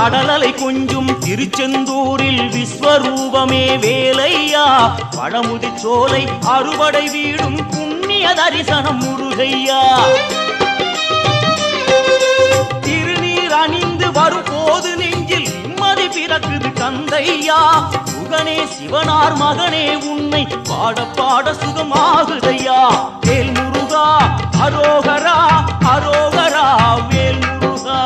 கடலலை கொஞ்சும் திருச்செந்தூரில் விஸ்வரூபமே வேலையா பழமுதி சோலை அறுபடை வீடும் புண்ணிய தரிசனம் முருகையா திருநீர் அணிந்து வரும் போது நெஞ்சில் நிம்மதி பிறக்குது கந்தையா முகனே சிவனார் மகனே உன்னை பாட பாட சுகமாகுதையா வேல் முருகா அரோகரா அரோகரா வேல் முருகா